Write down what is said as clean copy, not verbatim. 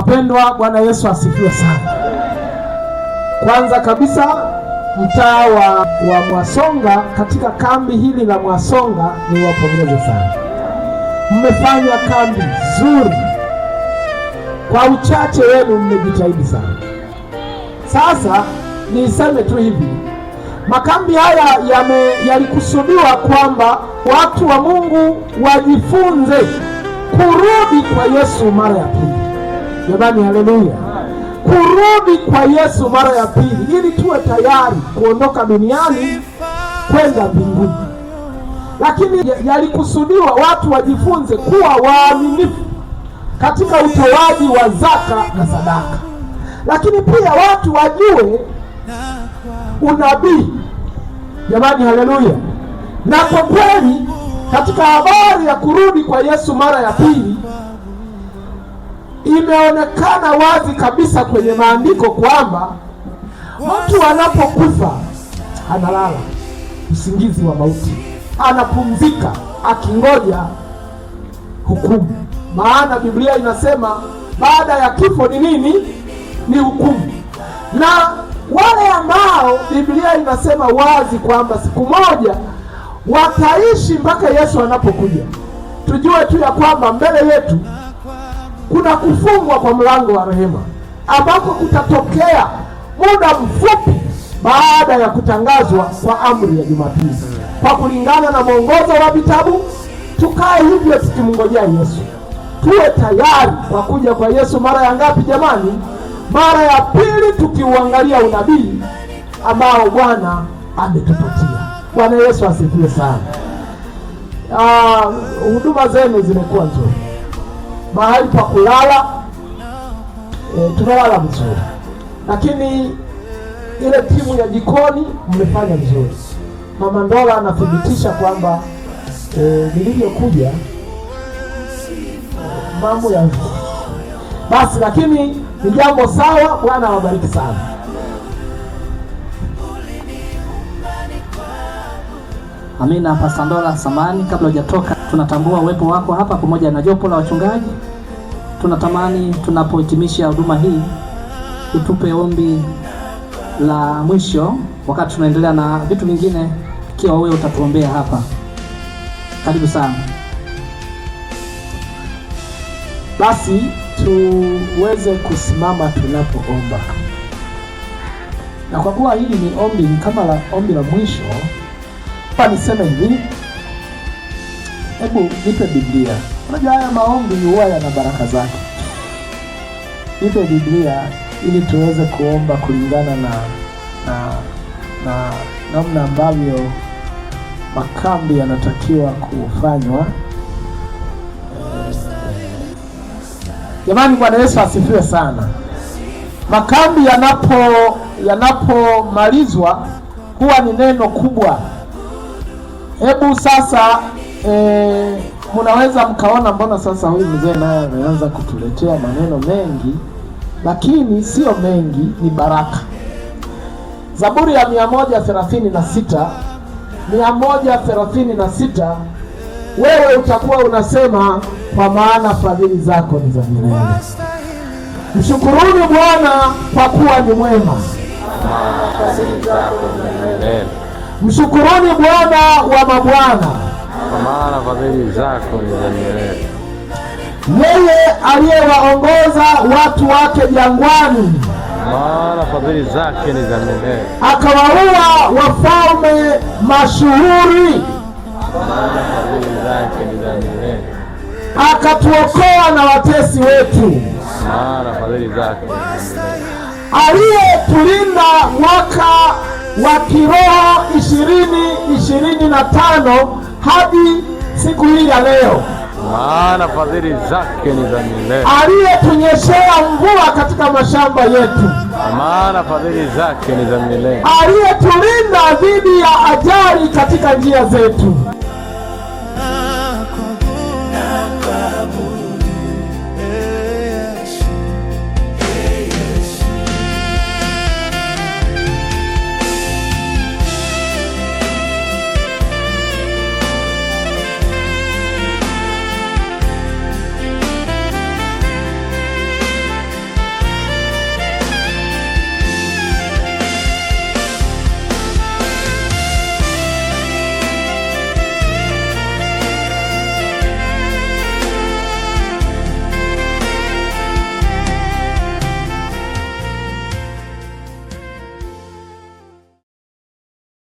Wapendwa, Bwana Yesu asifiwe sana. Kwanza kabisa, mtaa wa Mwasonga, katika kambi hili la Mwasonga ni wapongeze sana. Mmefanya kambi nzuri, kwa uchache wenu mmejitahidi sana. Sasa niseme tu hivi, makambi haya yalikusudiwa kwamba watu wa Mungu wajifunze kurudi kwa Yesu mara ya pili. Jamani, haleluya! Kurudi kwa Yesu mara ya pili, ili tuwe tayari kuondoka duniani kwenda mbinguni. Lakini yalikusudiwa watu wajifunze kuwa waaminifu katika utoaji wa zaka na sadaka. Lakini pia watu wajue unabii. Jamani, haleluya! Na kwa kweli katika habari ya kurudi kwa Yesu mara ya pili, imeonekana wazi kabisa kwenye maandiko kwamba mtu anapokufa analala usingizi wa mauti, anapumzika akingoja hukumu. Maana Biblia inasema baada ya kifo ni nini? Ni hukumu. Na wale ambao Biblia inasema wazi kwamba siku moja wataishi mpaka Yesu anapokuja, tujue tu ya kwamba mbele yetu kuna kufungwa kwa mlango wa rehema, ambako kutatokea muda mfupi baada ya kutangazwa kwa amri ya Jumapili. Kwa kulingana na mwongozo wa vitabu, tukae hivyo tukimngojea Yesu. Tuwe tayari kwa kuja kwa Yesu mara ya ngapi jamani? Mara ya pili, tukiuangalia unabii ambao Bwana ametupatia. Bwana Yesu asifiwe sana. Huduma zenu zimekuwa nzuri. Mahali pa kulala tunalala vizuri, lakini ile timu ya jikoni mmefanya vizuri. Mama Ndola anathibitisha kwamba nilivyokuja mambo ya basi, lakini ni jambo sawa. Bwana awabariki sana. Amina. Pastor Ndola, samani kabla hujatoka, tunatambua uwepo wako hapa pamoja na jopo la wachungaji. Tunatamani tunapohitimisha huduma hii utupe ombi la mwisho wakati tunaendelea na vitu vingine, ikiwa wewe utatuombea hapa. Karibu sana. Basi tuweze kusimama tunapoomba. Na kwa kuwa hili ni ombi, ni kama la ombi la mwisho, hapa niseme hivi, hebu nipe Biblia. Unajua haya maombi huwa yana baraka zake. Nipe Biblia ili tuweze kuomba kulingana na namna ambavyo makambi yanatakiwa kufanywa. Jamani, Bwana Yesu asifiwe sana. Makambi yanapomalizwa huwa ni neno kubwa. Hebu sasa mnaweza mkaona mbona sasa huyu mzee naye ameanza kutuletea maneno mengi, lakini sio mengi, ni baraka. Zaburi ya 136 wewe utakuwa unasema, kwa maana fadhili zako ni za milele. Mshukuruni Bwana kwa kuwa ni mwema. Mshukuruni Bwana wa mabwana, kwa maana fadhili zako ni za milele. Yeye aliyewaongoza watu wake jangwani, maana fadhili zake ni za milele. Akawaua wafalme mashuhuri, maana fadhili zake ni za milele. Akatuokoa na watesi wetu, maana fadhili zake ni za milele. Aliyetulinda mwaka wa kiroho 2025 hadi siku hii ya leo, maana fadhili zake ni za milele. Aliyetunyeshea mvua katika mashamba yetu, maana fadhili zake ni za milele. Aliyetulinda dhidi ya ajali katika njia zetu,